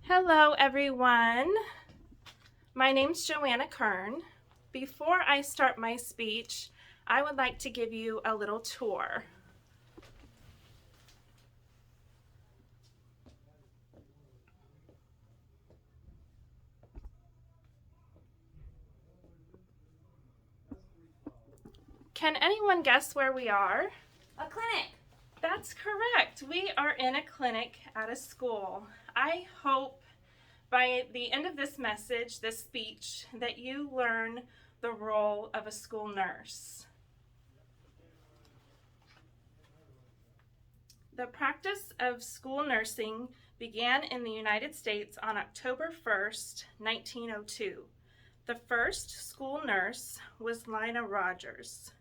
Hello, everyone. My name's Joanna Kern. Before I start my speech, I would like to give you a little tour. Can anyone guess where we are? A clinic. That's correct. We are in a clinic at a school. I hope by the end of this message, this speech, that you learn the role of a school nurse. The practice of school nursing began in the United States on October 1st, 1902. The first school nurse was Lina Rogers.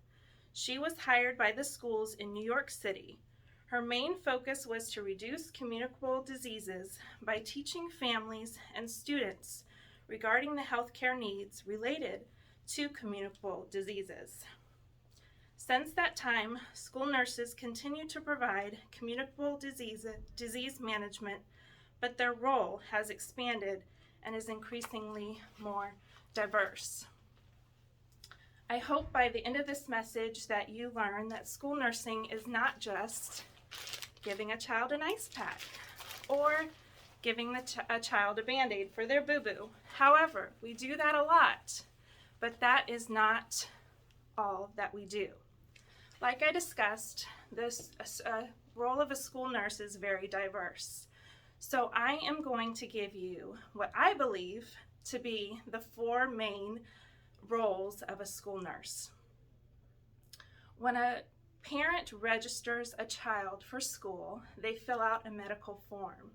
She was hired by the schools in New York City. Her main focus was to reduce communicable diseases by teaching families and students regarding the healthcare needs related to communicable diseases. Since that time, school nurses continue to provide communicable disease management, but their role has expanded and is increasingly more diverse. I hope by the end of this message that you learn that school nursing is not just giving a child an ice pack or giving a child a Band-Aid for their boo-boo. However, we do that a lot, but that is not all that we do. Like I discussed, this role of a school nurse is very diverse. So I am going to give you what I believe to be the four main roles of a school nurse. When a parent registers a child for school, they fill out a medical form.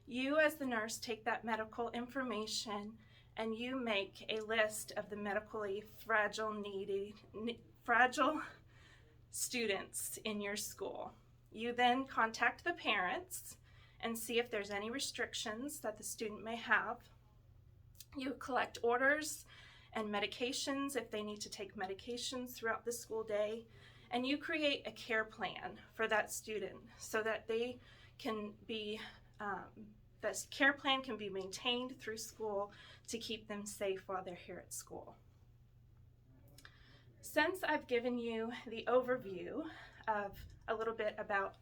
You as the nurse take that medical information and you make a list of the medically fragile students in your school. You then contact the parents and see if there's any restrictions that the student may have. You collect orders and medications if they need to take medications throughout the school day, and you create a care plan for that student so that they can be this care plan can be maintained through school to keep them safe while they're here at school. Since I've given you the overview of a little bit about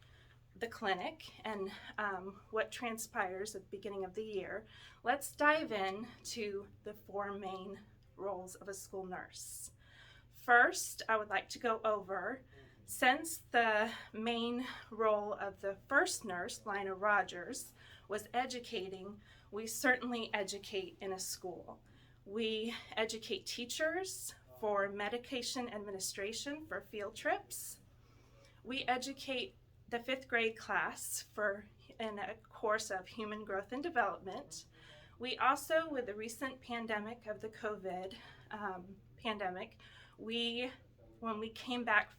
the clinic and what transpires at the beginning of the year, let's dive in to the four main roles of a school nurse. First, I would like to go over, since the main role of the first nurse, Lina Rogers, was educating, we certainly educate in a school. We educate teachers for medication administration for field trips. We educate the 5th grade class in a course of human growth and development. We also, with the recent pandemic of the COVID pandemic, when we came back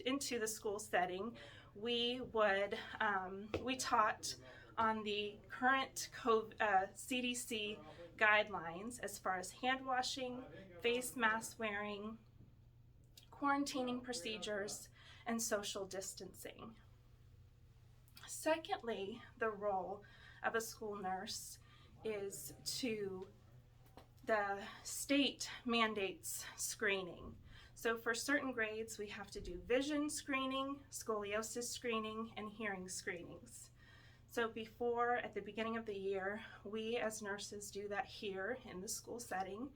into the school setting, we taught on the current CDC guidelines as far as hand washing, face mask wearing, quarantining procedures, and social distancing. Secondly, the role of a school nurse is the state mandates screening. So for certain grades, we have to do vision screening, scoliosis screening, and hearing screenings. So at the beginning of the year, we as nurses do that here in the school setting.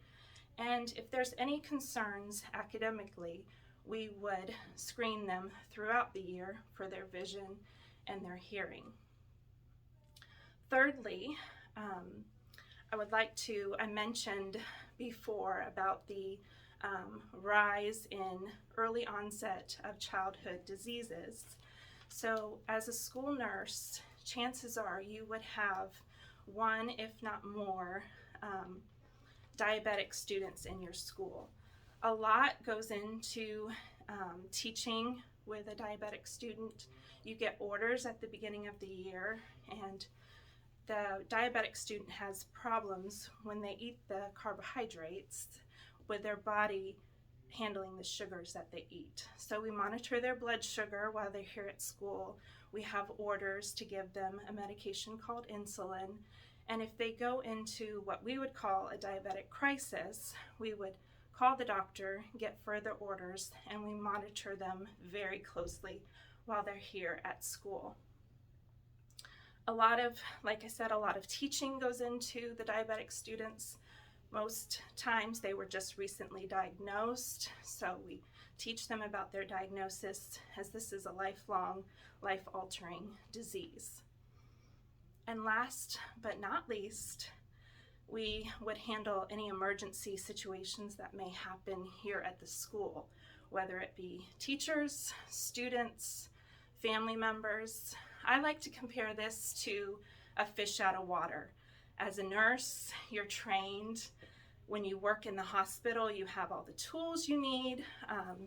And if there's any concerns academically, we would screen them throughout the year for their vision and their hearing. Thirdly, I mentioned before about the rise in early onset of childhood diseases. So as a school nurse, chances are you would have one, if not more, diabetic students in your school. A lot goes into teaching with a diabetic student. You get orders at the beginning of the year, and the diabetic student has problems when they eat the carbohydrates with their body handling the sugars that they eat. So we monitor their blood sugar while they're here at school. We have orders to give them a medication called insulin, And if they go into what we would call a diabetic crisis, we would call the doctor, get further orders, and we monitor them very closely while they're here at school. Like I said, a lot of teaching goes into the diabetic students. Most times they were just recently diagnosed, so we teach them about their diagnosis, as this is a lifelong, life-altering disease. And last but not least, we would handle any emergency situations that may happen here at the school, whether it be teachers, students, family members. I like to compare this to a fish out of water. As a nurse, you're trained. When you work in the hospital, you have all the tools you need,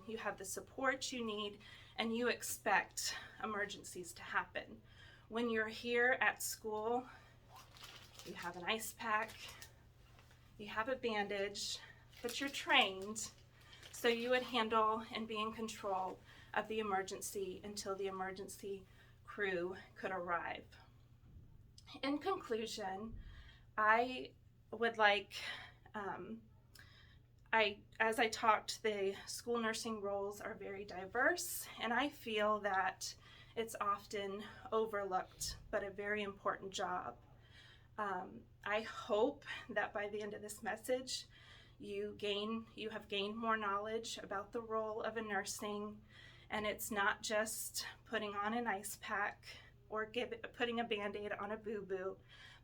you have the support you need, and you expect emergencies to happen. When you're here at school, you have an ice pack, you have a bandage, but you're trained, so you would handle and be in control of the emergency until the emergency crew could arrive. In conclusion, I would like, as I talked, the school nursing roles are very diverse, and I feel that it's often overlooked, but a very important job. I hope that by the end of this message, you have gained more knowledge about the role of a nursing, and it's not just putting on an ice pack or putting a Band-Aid on a boo-boo,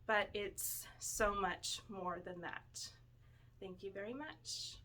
but it's so much more than that. Thank you very much.